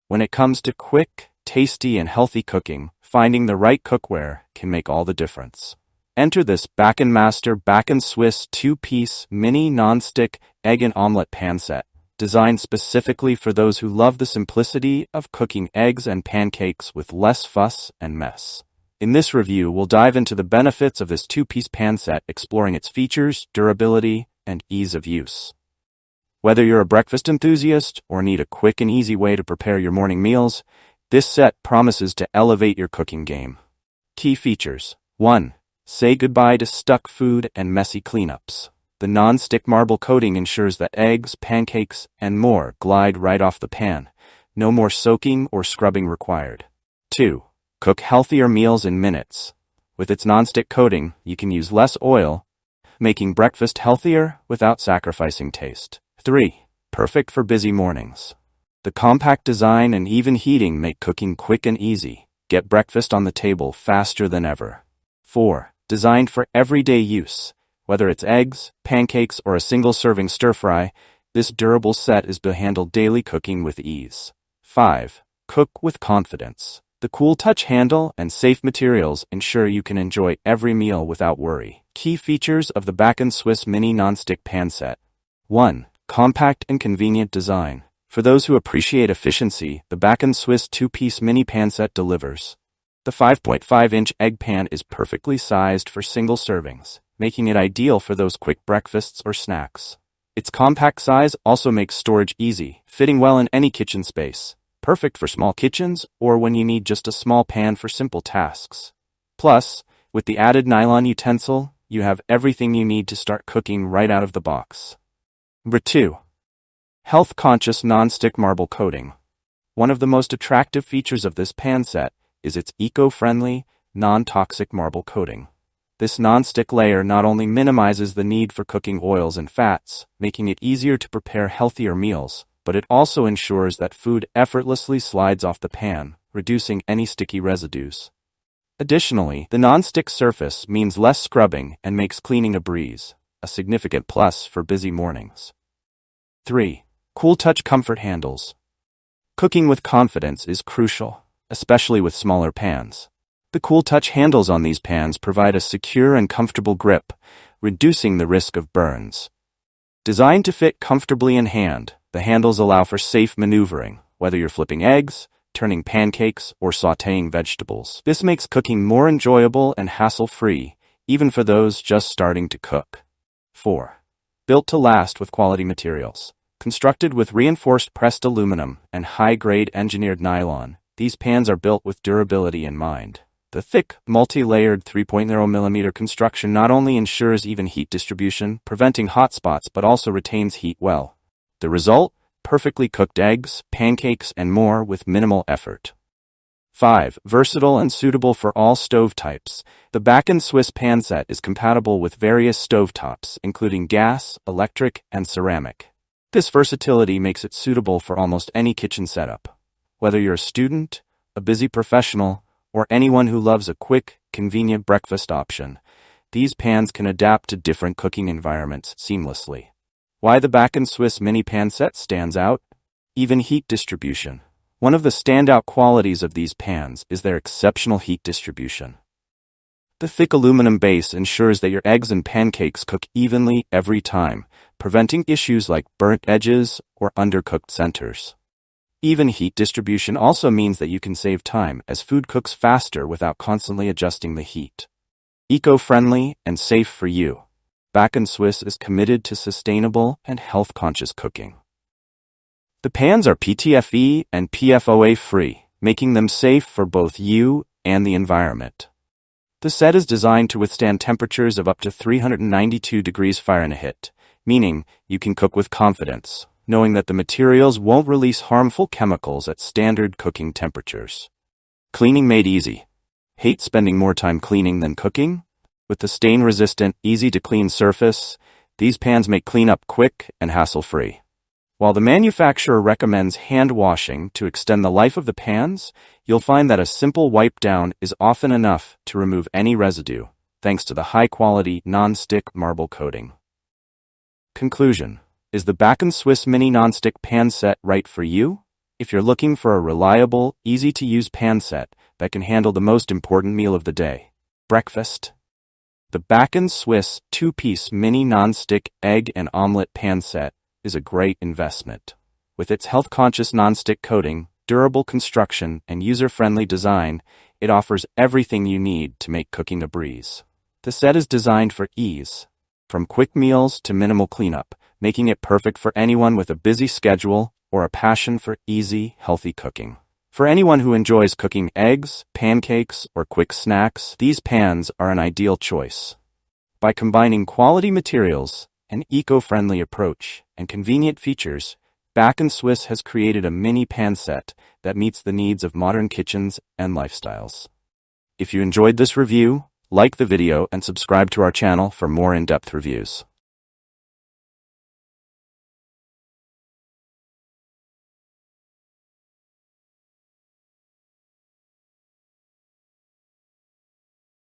When it comes to quick, tasty, and healthy cooking, finding the right cookware can make all the difference. Enter this Bakkenmaster Bakken-Swiss 2-piece mini non-stick egg and omelet pan set, designed specifically for those who love the simplicity of cooking eggs and pancakes with less fuss and mess. In this review, we'll dive into the benefits of this 2-piece pan set, exploring its features, durability, and ease of use. Whether you're a breakfast enthusiast or need a quick and easy way to prepare your morning meals, this set promises to elevate your cooking game. Key features. 1. Say goodbye to stuck food and messy cleanups. The non-stick marble coating ensures that eggs, pancakes, and more glide right off the pan. No more soaking or scrubbing required. 2. Cook healthier meals in minutes. With its non-stick coating, you can use less oil, making breakfast healthier without sacrificing taste. 3. Perfect for busy mornings. The compact design and even heating make cooking quick and easy. Get breakfast on the table faster than ever. 4. Designed for everyday use. Whether it's eggs, pancakes, or a single-serving stir-fry, this durable set is to handle daily cooking with ease. 5. Cook with confidence. The cool touch handle and safe materials ensure you can enjoy every meal without worry. Key features of the Bakken-Swiss mini non-stick pan set. 1. Compact and convenient design. For those who appreciate efficiency, the Bakken-Swiss 2-piece mini pan set delivers. The 5.5-inch egg pan is perfectly sized for single servings, making it ideal for those quick breakfasts or snacks. Its compact size also makes storage easy, fitting well in any kitchen space, perfect for small kitchens or when you need just a small pan for simple tasks. Plus, with the added nylon utensil, you have everything you need to start cooking right out of the box. Number 2. Health-conscious non-stick marble coating. One of the most attractive features of this pan set is its eco-friendly, non-toxic marble coating. This non-stick layer not only minimizes the need for cooking oils and fats, making it easier to prepare healthier meals, but it also ensures that food effortlessly slides off the pan, reducing any sticky residues. Additionally, the non-stick surface means less scrubbing and makes cleaning a breeze, a significant plus for busy mornings. 3. Cool touch comfort handles. Cooking with confidence is crucial, especially with smaller pans. The cool touch handles on these pans provide a secure and comfortable grip, reducing the risk of burns. Designed to fit comfortably in hand, the handles allow for safe maneuvering, whether you're flipping eggs, turning pancakes, or sautéing vegetables. This makes cooking more enjoyable and hassle-free, even for those just starting to cook. 4. Built to last with quality materials. Constructed with reinforced pressed aluminum and high-grade engineered nylon, these pans are built with durability in mind. The thick, multi-layered 3.0mm construction not only ensures even heat distribution, preventing hot spots, but also retains heat well. The result? Perfectly cooked eggs, pancakes, and more with minimal effort. 5. Versatile and suitable for all stove types. The Bakken-Swiss pan set is compatible with various stovetops, including gas, electric, and ceramic. This versatility makes it suitable for almost any kitchen setup. Whether you're a student, a busy professional, or anyone who loves a quick, convenient breakfast option, these pans can adapt to different cooking environments seamlessly. Why the Bakken-Swiss mini pan set stands out? Even heat distribution. One of the standout qualities of these pans is their exceptional heat distribution. The thick aluminum base ensures that your eggs and pancakes cook evenly every time, preventing issues like burnt edges or undercooked centers. Even heat distribution also means that you can save time as food cooks faster without constantly adjusting the heat. Eco-friendly and safe for you. Bakken-Swiss is committed to sustainable and health-conscious cooking. The pans are PTFE and PFOA-free, making them safe for both you and the environment. The set is designed to withstand temperatures of up to 392 degrees Fahrenheit, meaning you can cook with confidence, knowing that the materials won't release harmful chemicals at standard cooking temperatures. Cleaning made easy. Hate spending more time cleaning than cooking? With the stain-resistant, easy-to-clean surface, these pans make cleanup quick and hassle-free. While the manufacturer recommends hand washing to extend the life of the pans, you'll find that a simple wipe down is often enough to remove any residue, thanks to the high-quality non-stick marble coating. Conclusion: is the Bakken-Swiss mini non-stick pan set right for you? if you're looking for a reliable, easy-to-use pan set that can handle the most important meal of the day, breakfast. The Bakken-Swiss 2-piece mini non-stick egg and omelet pan set is a great investment. With its health-conscious non-stick coating, durable construction, and user-friendly design, it offers everything you need to make cooking a breeze. The set is designed for ease, from quick meals to minimal cleanup, making it perfect for anyone with a busy schedule or a passion for easy, healthy cooking. For anyone who enjoys cooking eggs, pancakes, or quick snacks, these pans are an ideal choice. By combining quality materials, an eco-friendly approach, and convenient features, Bakken-Swiss has created a mini pan set that meets the needs of modern kitchens and lifestyles. If you enjoyed this review, like the video and subscribe to our channel for more in-depth reviews.